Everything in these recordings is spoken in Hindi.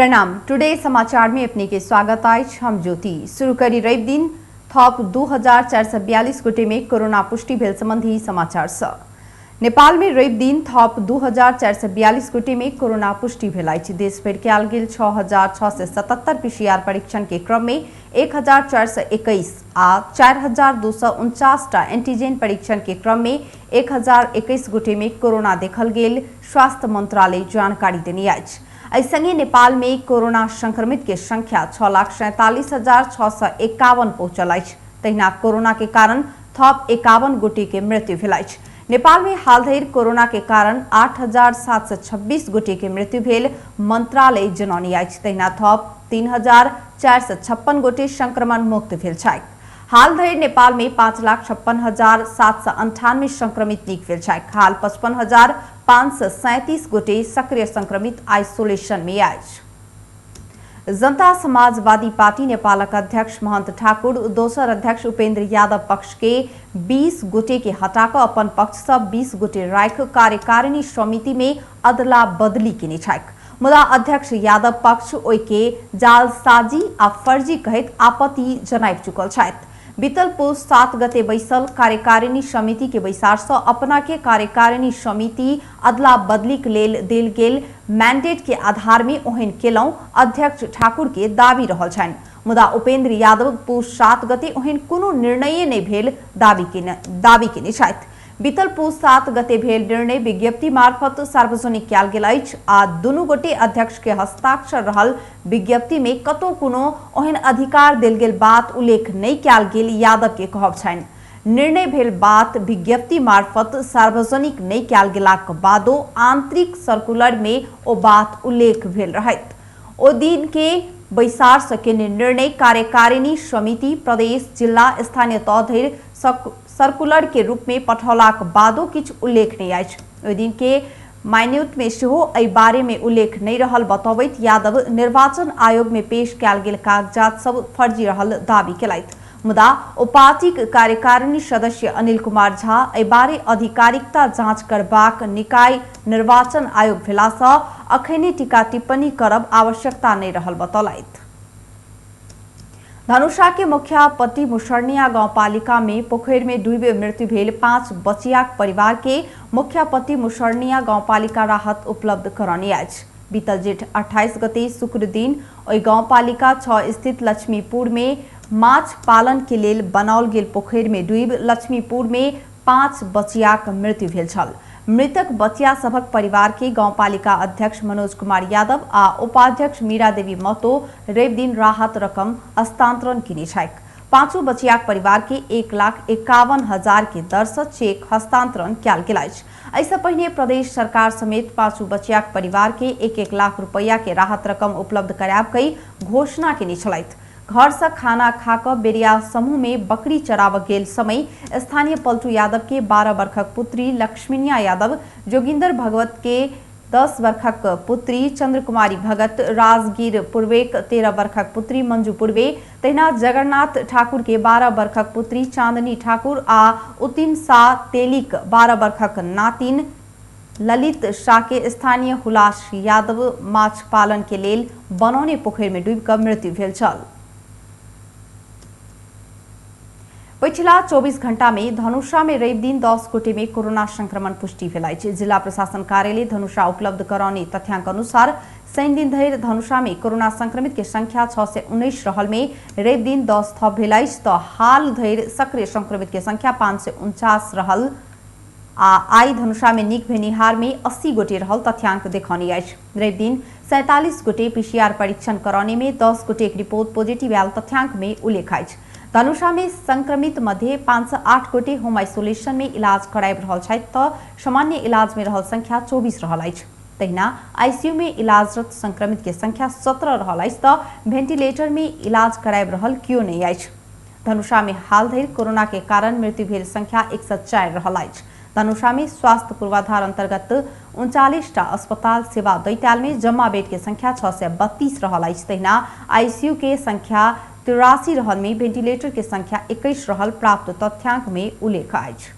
प्रणाम। टुडे समाचार में अपने के स्वागत आज हम ज्योति शुरू करी रवि दिन थप 2442 गोटे में कोरोना पुष्टि भेल संबंधी समाचार स। नेपाल में रवि दिन थप 2442 गोटे में कोरोना पुष्टि भेल अछि। देश भर कयल गेल 6677 पीसीआर परीक्षण के क्रम में 1421 आ 4249 टा एंटीजन परीक्षण के क्रम में 1021 गोटे में कोरोना देखल गेल स्वास्थ्य मंत्रालय जानकारी देने अछि। ऐसंगे नेपाल में कोरोना संक्रमित के संख्या 6,47,651 पहुंचल अछि। तहिना कोरोना के कारण थप 51 गोटे के मृत्यु भेल अछि। नेपाल में हाल धरि कोरोना के कारण 8,726 गोटे के मृत्यु भेल मंत्रालय जनौने अछि। तहिना थप 3,456 गोटे संक्रमण मुक्त भेल छथि। हाल धरि नेपाल में 5,56,798 संक्रमित नीक भेल छथि। हाल 55,537 गोटे सक्रिय संक्रमित आइसोलेशन में अछि। जनता समाजवादी पार्टी नेपालक अध्यक्ष महंत ठाकुर दोसर अध्यक्ष उपेन्द्र यादव पक्ष के 20 गोटे के हटाकर अपन पक्ष से 20 गोटे राख कार्यकारिणी समिति में अदला बदली केने छथि। मुदा अध्यक्ष यादव पक्ष ओइ के जालसाजी आ फर्जी कहैत आपत्ति जनाबि चुकल छथि। बीतल पुस 7 गते बैसल कार्यकारिणी समिति के बैसार से अपना के कार्यकारिणी समिति अदला बदली के लेल देल गेल मैंडेट के आधार में ओहन केलौं अध्यक्ष ठाकुर के दाबी रहल छनि। मुदा उपेन्द्र यादव पुस 7 गते ओहन कोनो निर्णय नहीं भेल दाबी केने छथि। बीतल पुस 7 गते भेल निर्णय विज्ञप्ति मार्फत सार्वजनिक कयल गेल अछि आ दुनू गोटे अध्यक्ष के हस्ताक्षर रहल विज्ञप्ति में कतौ कोनो ओहन अधिकार देल गेल बात उल्लेख नहीं कयल गेल यादव के कहब छनि। निर्णय भेल बात विज्ञप्ति मार्फत सार्वजनिक नहीं कयल गेलाक बादो आंतरिक सर्कुलर में ओ बात उल्लेख भेल रहत। ओ दिन के बैसार सकेने निर्णय कार्यकारिणी समिति प्रदेश जिला स्थानीय तह धरि सर्कुलर के रूप में पठौलाक बादो किछु उल्लेख नहीं अछि। ओहि दिन के माइन्यूट में सेहो एहि बारे में उल्लेख नहीं रहल बतबैत यादव निर्वाचन आयोग में पेश कयल गेल कागजात सब फर्जी रहल दाबी केलथि। मुदा ओ पार्टीक कार्यकारिणी सदस्य अनिल कुमार झा एहि बारे आधिकारिकता जांच करबाक निकाय निर्वाचन आयोग भेला सँ अखने टीका टिप्पणी करब आवश्यकता नहीं रहल बतौलथि। धनुषा के मुखियापट्टी मुसर्निया गाउँपालिका में पोखर में डूबे मृत्यु भेल 5 बचियाक परिवार के मुखियापट्टी मुसर्निया गाउँपालिका राहत उपलब्ध कराउने अछि। बीतल जेठ 28 गते शुक्र दिन ओहि गाउँपालिका 6 स्थित लक्ष्मीपुर में माछ पालन के लेल बनाओल गेल पोखर में डूब लक्ष्मीपुर में 5 बचियाक मृत्यु भेल छल। मृतक बचिया सभक परिवार के गाउँपालिका अध्यक्ष मनोज कुमार यादव आ उपाध्यक्ष मीरा देवी महतो रवि दिन राहत रकम हस्तांतरण केने छथि। 5 बचियाक परिवार के 1,51,000 के दर से चेक हस्तांतरण कयल गेल अछि। एहिसँ पहिने प्रदेश सरकार समेत 5 बचियाक परिवार के 1-1 लाख रुपया के राहत रकम उपलब्ध कराबकई घोषणा केने छलथि। घर से खाना खाकर बेरिया समूह में बकरी चराव गेल समय स्थानीय पलटू यादव के 12 वर्षक पुत्री लक्ष्मीनिया यादव, जोगिंदर भगवत के 10 वर्षक पुत्री चंद्रकुमारी भगत, राजगीर पूर्वेक 13 वर्षक पुत्री मंजू पूर्वे, तहिना जगन्नाथ ठाकुर के 12 वर्षक पुत्री चांदनी ठाकुर आ उतिन शाह तेलिक 12 वर्षक नातिन ललित शाह के स्थानीय हुलास यादव माछ पालन के लेल बनौने पोखर में डूबकर मृत्यु भेल छल। पिछला 24 घंटा में धनुषा में रवि दिन 10 गोटे में कोरोना संक्रमण पुष्टि भेल अछि। जिला प्रशासन कार्यालय धनुषा उपलब्ध कराउने तथ्याङ्क अनुसार शनि दिन धरि धनुषा में कोरोना संक्रमित के संख्या 619 रहल में रवि दिन 10 थप भेल अछि तऽ हाल धरि सक्रिय संक्रमित के संख्या 549 रहल आ आई धनुषा में नीक भेनिहार में 80 गोटे रहल तथ्याङ्क देखौने अछि। रवि दिन 47 गोटे पीसीआर परीक्षण कराउने में 10 गोटे रिपोर्ट पॉजिटिव आयल तथ्याङ्क में उल्लेख अछि। धनुषा में संक्रमित मध्य 508 गोटे होम आइसोलेशन में इलाज कराबि रहल छथि तऽ सामान्य इलाज में रहल संख्या 24 रहल अछि। तहिना आईसीयू में इलाजरत संक्रमित के संख्या 17 रहल अछि तऽ वेंटिलेटर में इलाज कराबि रहल कियो नहीं अछि। धनुषा में हाल धरि कोरोना के कारण मृत्यु भेल संख्या 104 रहल अछि। धनुषा में स्वास्थ्य पूर्वाधार अंतर्गत 39 टा अस्पताल सेवा दैताल में जम्मा बेड के संख्या 632 रहल अछि। तहिना आईसीयू के संख्या 83 रहल में वेंटिलेटर के संख्या 21 रहल प्राप्त तथ्याङ्क में उल्लेख अछि।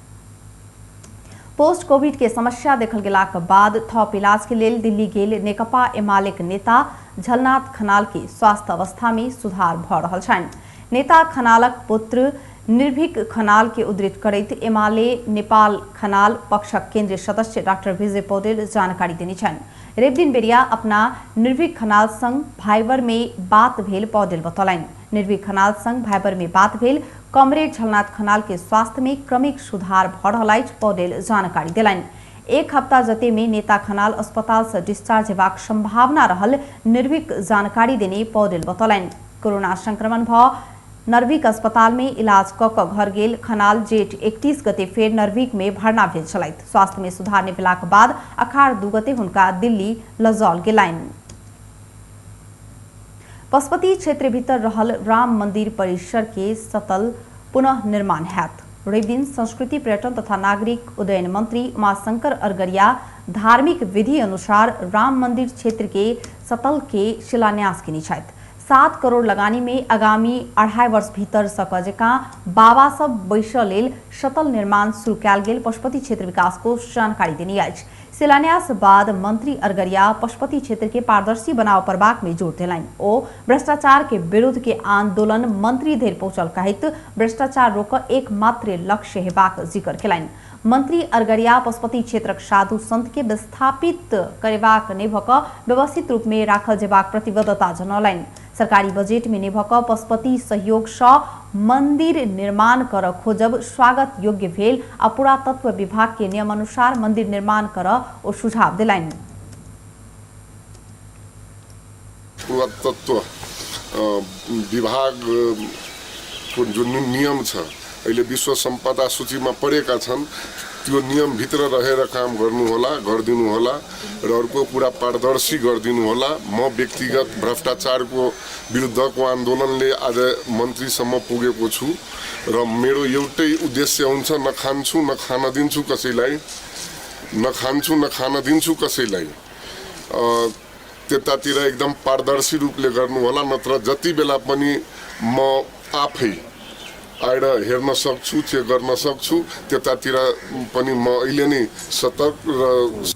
पोस्ट कोविड के समस्या देखल गेलाक बाद थप इलाज के लेल दिल्ली गेल नेकपा एमालेक नेता झलनाथ खनाल के स्वास्थ्य अवस्था में सुधार भ रहल छनि। नेता खनालक पुत्र निर्भीक खनाल के उद्धृत करैत एमाले नेपाल खनाल पक्षक केंद्रीय सदस्य डॉक्टर विजय पौडेल जानकारी देने छन्। रवि दिन बेरिया अपना निर्भीक खनाल संग भाइबर में बात भेल पौडेल बतौलनि। निर्भीक खनाल संग भाइबर में बात भेल कॉमरेड झलनाथ खनाल के स्वास्थ्य में क्रमिक सुधार भ रहल अछि पौडेल जानकारी देलनि। एक हफ्ता जते में नेता खनाल अस्पताल से डिस्चार्ज हेबाक संभावना रहल निर्भीक जानकारी देने पौडेल बतौलनि। कोरोना संक्रमण भ नर्भिक अस्पताल में इलाज क घर गेल खनाल जेठ 31 गते फेर नर्भिक में भर्ना भेल छलैथ। स्वास्थ्य में सुधार नै भेलाक बाद अखाड़ 2 गते हुनका दिल्ली लजाओल गेलनि। पशुपति क्षेत्र भीतर रहल राम मंदिर परिसर के सतल पुनः निर्माण हैत। रवि दिन संस्कृति पर्यटन तथा नागरिक उड्डयन मंत्री उमाशंकर अरगरिया धार्मिक विधि अनुसार राम मंदिर क्षेत्र के सतल के शिलान्यास केने छथि। 7 करोड़ लगानी में आगामी 2.5 वर्ष भीतर सकजेका बाबा सब बैस लेल सतल निर्माण शुरू कयल गेल पशुपति क्षेत्र विकास कोष जानकारी देने अछि। शिलान्यास बाद मंत्री अरगरिया पशुपति क्षेत्र के पारदर्शी बनाव करबाक में जोर देलनि। ओ भ्रष्टाचार के विरुद्ध के आंदोलन मंत्री धरि पहुंचल कहैत भ्रष्टाचार रोक एकमात्र लक्ष्य हेबाक जिक्र केलनि। मंत्री अरगरिया पशुपति क्षेत्रक साधु संत के विस्थापित करेबाक नेभक व्यवस्थित रूप में राखल जेबाक प्रतिबद्धता जनौलनि। सरकारी बजेट में नेभक पशुपति सहयोग सँ मंदिर निर्माण कर खोजब स्वागत योग्य भेल आ पुरातत्व विभाग के नियम अनुसार मंदिर निर्माण कर ओ सुझाव दिलनि। पुरातत्व विभाग को जुन नियम छ अहिले विश्व सम्पदा सूचीमा परेका छन् त्यो नियम भित्र रहेर काम गर्नु होला, गर्दिनु होला र अर्को पूरा पारदर्शी गर्दिनु होला। म व्यक्तिगत भ्रष्टाचारको विरुद्धको आन्दोलनले आज मन्त्रीसम्म पुगेको छु र मेरो एउटै उद्देश्य हुन्छ न खान्छु न खान दिन्छु कसैलाई, न खान्छु न खान दिन्छु कसैलाई। त्यतातिर एकदम पारदर्शी रूपले गर्नु होला, नत्र जति बेला पनि म आफै आएर हेर्न सक्छु, चेक गर्न सक्छु, त्यतातिर पनि म अहिले नै सतर्क र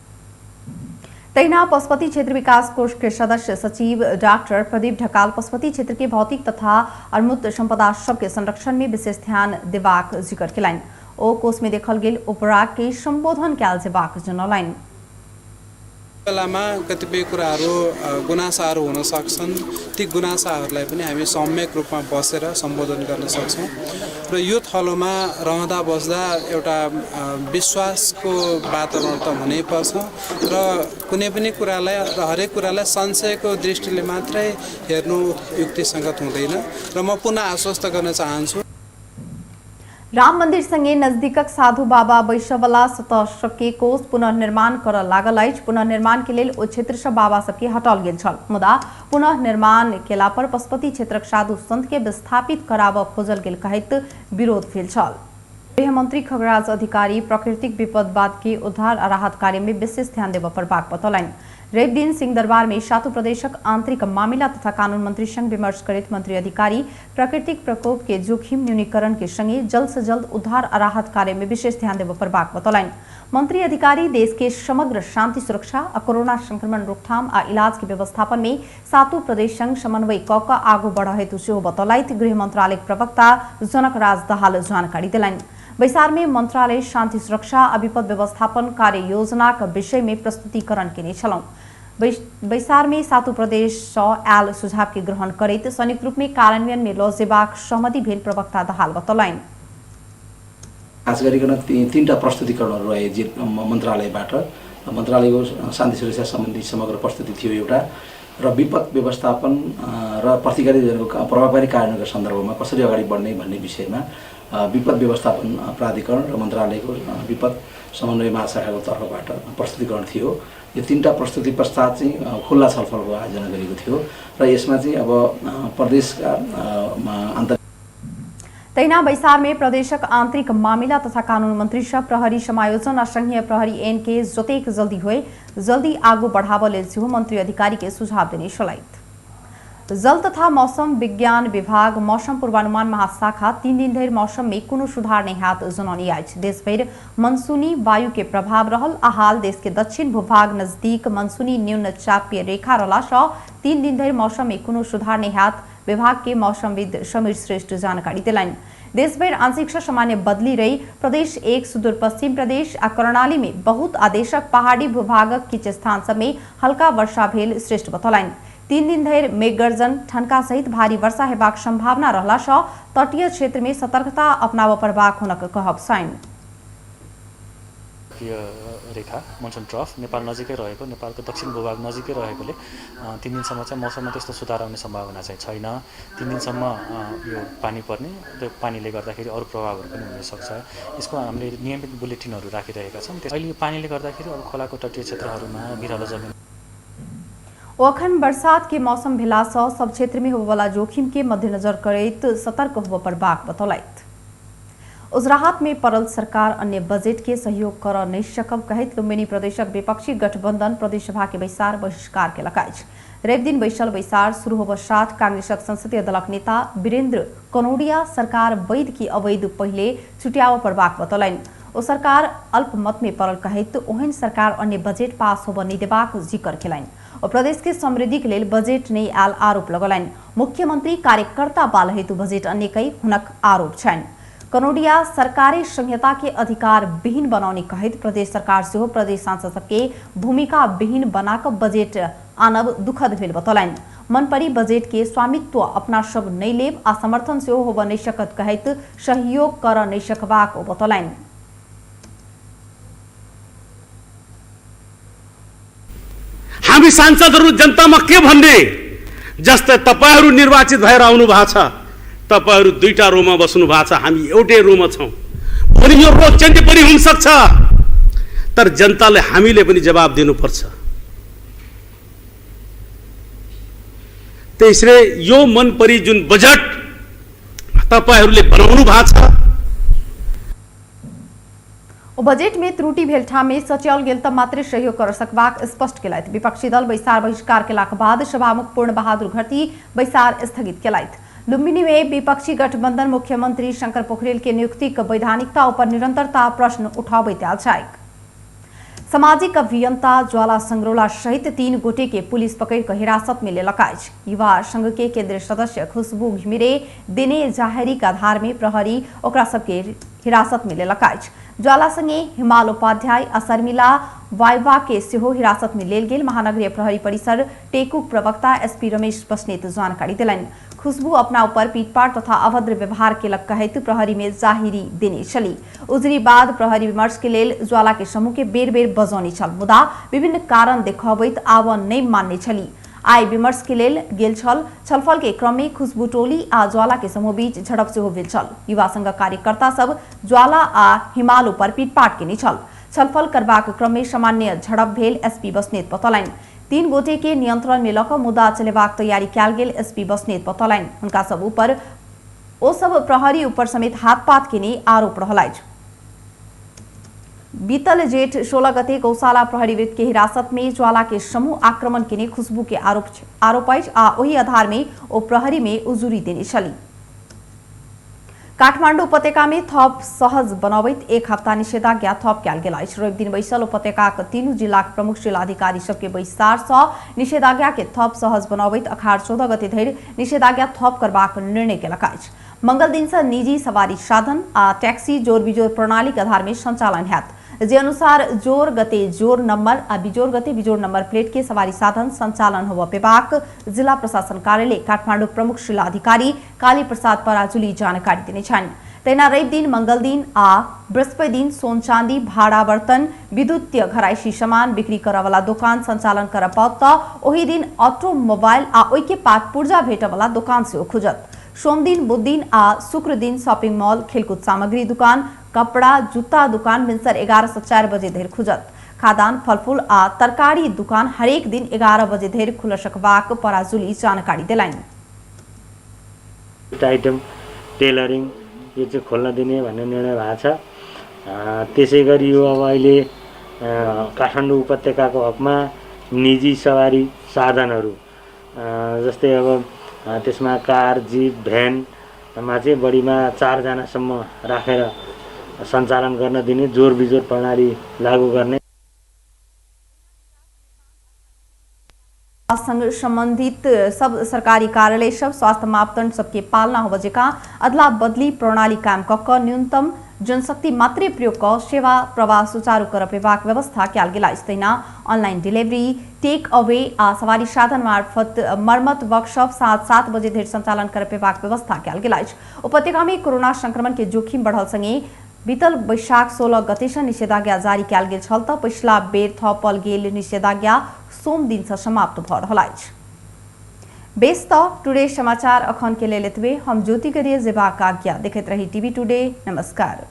तैना पशुपति क्षेत्र विकास कोष के सदस्य सचिव डॉक्टर प्रदीप ढकाल पशुपति क्षेत्र के भौतिक तथा अमूर्त संपदा सबके संरक्षण में विशेष ध्यान देबाक जिक्र केलनि। ओ कोष में देखल गेल उपराग के संबोधन कयल जेबाक जनौलनि। बेलामा कतिपय कुराहरू गुनासाहरू हुन सक्छन्, ती गुनासाहरूलाई पनि हामी सम्यक रूपमा बसेर सम्बोधन गर्न सक्छौँ र यो थलोमा रहँदा बस्दा एउटा विश्वासको वातावरण त हुनैपर्छ र कुनै पनि कुरालाई र हरेक कुरालाई संशयको दृष्टिले मात्रै हेर्नु युक्तिसङ्गत हुँदैन र म पुनः आश्वस्त गर्न चाहन्छु। राम मंदिर संगे नजदीकक साधु बाबा बैसवला सतह सबके कोष पुनर्निर्माण कर लागल अछि। पुनर्निर्माण के लेल ओ क्षेत्र से बाबा सबके हटाओल गेल छल, मुदा पुनर्निर्माण केला पर पशुपति क्षेत्रक साधु संत के विस्थापित कराबऽ खोजल गेल कहैत विरोध भेल छल। गृह मंत्री खगराज अधिकारी प्राकृतिक विपदवाद के उद्धार आ राहत कार्य में विशेष ध्यान देबऽ परबाक बतौलनि। रवि दिन सिंह दरबार में सातु प्रदेशक आंतरिक मामला तथा कानून मंत्री संग विमर्श करित मंत्री अधिकारी प्राकृतिक प्रकोप के जोखिम न्यूनीकरण के संगे जल्द से जल्द उद्धार और राहत कार्य में विशेष ध्यान देबऽ परबाक बतौलनि। मंत्री अधिकारी देश के समग्र शांति सुरक्षा और कोरोना संक्रमण रोकथाम आ इलाज के व्यवस्थापन में सातु प्रदेश संग समन्वय क क आगू बढ़ हेतु सेहो बतौलथि। गृह मंत्रालय प्रवक्ता जनक राज दाहाल जानकारी दिलनि। बैसार में मंत्रालय शांति सुरक्षा और विपद व्यवस्थापन कार्य योजना का विषय में प्रस्तुतिकरण केने छलौं। बैसार में सातु प्रदेश आयल सुझाव के ग्रहण करैत संयुक्त रूप में कार्यान्वयन में लऽ जेबाक सहमति भेल प्रवक्ता दाहाल बतौलनि। खास गरिकन तीनटा प्रस्तुतिकरणहरू रहे जे मन्त्रालयबाट। मन्त्रालयको शान्ति सुरक्षा सम्बन्धी समग्र प्रस्तुति थियो एउटा, र विपद व्यवस्थापन र प्रतिकारी प्रभावकारी कार्यान्वयनका सन्दर्भमा कसरी अगाडि बढ्ने भन्ने विषयमा विपद व्यवस्थापन प्राधिकरण र मन्त्रालयको विपद समन्वय महाशाखाको तर्फबाट प्रस्तुतिकरण थियो। यो तीनटा प्रस्तुति पश्चात चाहिँ खुल्ला छलफलको आयोजना गरिएको थियो र यसमा चाहिँ अब प्रदेशका तैना बैसार में प्रदेशक आंतरिक मामला तथा कानून मंत्री सब प्रहरी समायोजन और संघीय प्रहरी ऐन के जतेक जल्दी हुए जल्दी आगू बढ़ाव लेल सेहो मंत्री अधिकारी के सुझाव देने छलथि। जल तथा मौसम विज्ञान विभाग मौसम पूर्वानुमान महाशाखा 3 दिन धरि मौसम में कोनो सुधार नहीं हाथ जनौनी अछि। देशभर मनसूनी वायु के प्रभाव रहल आ हाल देश के दक्षिण भूभाग नजदीक मनसूनी न्यून चापीय रेखा रहला सँ 3 दिन धरि मौसम में कोनो सुधार नहीं हाथ विभाग के मौसमविद समीर श्रेष्ठ जानकारी दिलाइन। देशभर आंशिक से सामान्य बदली रही प्रदेश 1 सुदूर पश्चिम प्रदेश आ कर्णाली में बहुत आदेशक पहाड़ी भूभागक किछ स्थान सब में हल्का वर्षा भेल श्रेष्ठ बतौलनि। 3 दिन धरि मेघगर्जन ठनका सहित भारी वर्षा हेबाक संभावना रहला सँ तटीय क्षेत्र में सतर्कता अपनाब पड़बाक हुनक कहब छनि। रेखा मनसुन ट्रफ नेपाल नजिकै रहेको नेपालको दक्षिण भूभाग नजिकै रहेकोले 3 दिनसम्म चाहिँ मौसममा त्यस्तो सुधार आउने सम्भावना चाहिँ छैन। 3 दिनसम्म यो पानी पर्ने त्यो पानीले गर्दाखेरि अरू प्रभावहरू पनि हुन सक्छ। यसको हामीले नियमित बुलेटिनहरू राखिरहेका छौँ। अहिले पानीले गर्दाखेरि अब खोलाको तटीय क्षेत्रहरूमा बिरालो जमिन ओखन बरसात के मौसम भेला सँ सब क्षेत्र में होबवाला जोखिम के मद्देनजर करैत सतर्क होब पड़बाक बतौलथि। उजराहत में पड़ल सरकार अन्य बजट के सहयोग कर नहीं सकब कहैत लुम्बिनी प्रदेशक विपक्षी गठबंधन प्रदेश सभा के बैसार बहिष्कार के लकाज। रवि दिन बैसल बैसार शुरू होब साथ कांग्रेसक संसदीय दलक नेता वीरेंद्र कनौडिया सरकार वैध की अवैध पहले छुट्याव पड़बाक बतौलनि। ओ सरकार अल्पमत में पड़ल कहैत ओहन सरकार अन्य बजट पास होब नहीं देबाक जिक्र केलनि। और प्रदेश के समृद्धि के लिए बजट नहीं आयल आरोप लगौलनि। मुख्यमंत्री कार्यकर्ता बाल हेतु बजट अन्य कई हुनक आरोप छनि। कनौडिया सरकारी संहिता के अधिकार विहीन बनाउने कहैत प्रदेश सरकार से प्रदेश सांसद सबके भूमिका विहीन बनाकर बजट आनब दुखद भेल बतौलनि। मनपरी बजट के स्वामित्व अपना सब नहीं लेब आ समर्थन से होब नहीं सकत कहैत सहयोग कर नहीं सकबाक बतौलनि। हामी सांसदहरू जनतामा के भन्ने जस्तै तपाईहरू निर्वाचित भएर आउनु भएको छ, तपाईहरू दुईटा रोमा बस्नु भएको छ, हामी एउटै रोमा छौं। भोलि यो रो चेन्ज पनि हुन सक्छ, तर जनताले हामीले पनि जवाब दिनुपर्छ। त्यसैले यो मनपरी जुन बजेट तपाईहरूले बनाउनु भएको छ बजेट में त्रुटि भेल ठाम में सच्याल गेल तब मात्र सहयोग कर सकबाक स्पष्ट केलथि। विपक्षी दल बैसार बहिष्कार केलाक बाद सभामुख पूर्ण बहादुर घरती बैसार स्थगित केलथि। लुम्बिनी में विपक्षी गठबंधन मुख्यमंत्री शंकर पोखरेल के नियुक्ति वैधानिकता पर निरंतरता प्रश्न उठाबैत आयल छै। सामाजिक अभियंता ज्वाला संगरोला सहित 3 गोटे के पुलिस पकड़ कर हिरासत में लेलक अछि। युवा संघ के केंद्रीय सदस्य खुशबू घिमिरे देने जाहेरी के आधार में प्रहरी ओकरा सबके हिरासत में लेलक अछि। ज्वाला संगे हिमाल उपाध्याय आ शर्मिला वाइवा के सेहो हिरासत में लेल गेल महानगरीय प्रहरी परिसर टेकुक प्रवक्ता एसपी रमेश बस्नेत जानकारी दिलनि। खुशबू अपना ऊपर पीटपाट तथा अभद्र व्यवहार केलक कहैत प्रहरी में जाहिरी देने छली। उजरी बाद प्रहरी विमर्श के लेल ज्वाला के समूह के बेर बेर बजौनी छल, मुदा विभिन्न कारण देखबैत आब नहीं मानने छली। आय विमर्श के लेल गेल छल। छलफल के क्रम में खुशबू टोली आ ज्वाला के समूह बीच झड़प से भेल छल। युवा संघ कार्यकर्ता सब ज्वाला आ हिमाल ऊपर पीटपाट केने छल। छलफल करबाक क्रम में सामान्य झड़प भेल एसपी बस्नेत बतौलनि। 3 गोटे के नियंत्रण में लक मुद्दा चलेबाक तैयारी कयल गेल एसपी बस्नेत बतौलनि। हुनका सब ऊपर ओ सब प्रहरी ऊपर समेत हाथपात केने आरोप रहलैछ। बीतल जेठ 16 गते गौशाला प्रहरीविद के हिरासत में ज्वाला के समूह आक्रमण केने खुशबू के आरोप अछि आ ओही आधार में ओ प्रहरी में उजुरी देने छली। काठमाडौँ उपत्यका में थप सहज बनाबैत 1 हफ्ता निषेधाज्ञा थप कयल गेल अछि। रवि दिन बैसल उपत्यकाक 3 जिलाक प्रमुख जिलाधिकारी सबके बैसार सँ निषेधाज्ञा के थप सहज बनाबैत अखाड़ 14 गते धरि निषेधाज्ञा थप करबाक निर्णय केलक अछि। मंगल दिन से निजी सवारी साधन आ टैक्सी जोर बिजोर प्रणाली के आधार में संचालन हैत, जे अनुसार जोर गते जोर नंबर आ बिजोर गते बिजोर नंबर प्लेट के सवारी साधन संचालन होब पेबाक जिला प्रशासन कार्यालय काठमाडौँ प्रमुख जिलाधिकारी काली प्रसाद पराजुली जानकारी देने छन्। तैना रवि दिन, मंगल दिन आ बृहस्पति दिन सोन चांदी, भाड़ा बर्तन, विद्युतीय घरायसी सामान बिक्री करे वाला दुकान संचालन कर पात ओही दिन ऑटोमोबाइल आ ओई के पात पूर्जा भेटे वाला दुकान से खुजत। सोम दिन, बुध दिन आ शुक्र दिन शॉपिंग मॉल, खेलकूद सामग्री दुकान, कपड़ा जुत्ता दुकान भिनसर 11 से 4 बजे धरि खुजत। खादान, फलफूल आ तरकारी दुकान हरेक दिन 11 बजे धरि खुल सकबाक पराजुली जानकारी दिलाइन। आइटम टेलरिङ यो चाहिँ खोल्न दिने भन्ने निर्णय भएको छ। त्यसैगरी यो अब अहिले काठमाडौँ उपत्यकाको हकमा निजी सवारी साधनहरू जस्तै अब त्यसमा कार जीप भ्यानमा चाहिँ बढीमा 4 जनासम्म राखेर सञ्चालन गर्न दिने जोर बिजोर प्रणाली लागू गर्ने संग संबंधित सब सरकारी कार्यालय सब स्वास्थ्य मापदंड सबके पालना हो बजेका अदला बदली प्रणाली काम कक्क न्यूनतम जनशक्ति मात्रै प्रयोग क सेवा प्रवाह सुचारू कर पेवाक व्यवस्था क्याल गेला स्थिना ऑनलाइन डिलीवरी टेक अवे आ सवारी साधन मार्फत मर्मत वर्कशॉप 7 बजे धरि संचालन कर पेवाक व्यवस्था क्याल गेला उपत्यका में कोरोना संक्रमण के जोखिम बढ़ल संगे बीतल वैशाख 16 गते से निषेधाज्ञा जारी कैल गेल छल त पिछला बेर थपल गेल निषेधाज्ञा सोम दिन से समाप्त भ रहल अछि। बेस्त टुडे समाचार अखन के लेल एतबे। हम ज्योति करिए जेबाक आज्ञा देखैत रही टीवी टुडे। नमस्कार।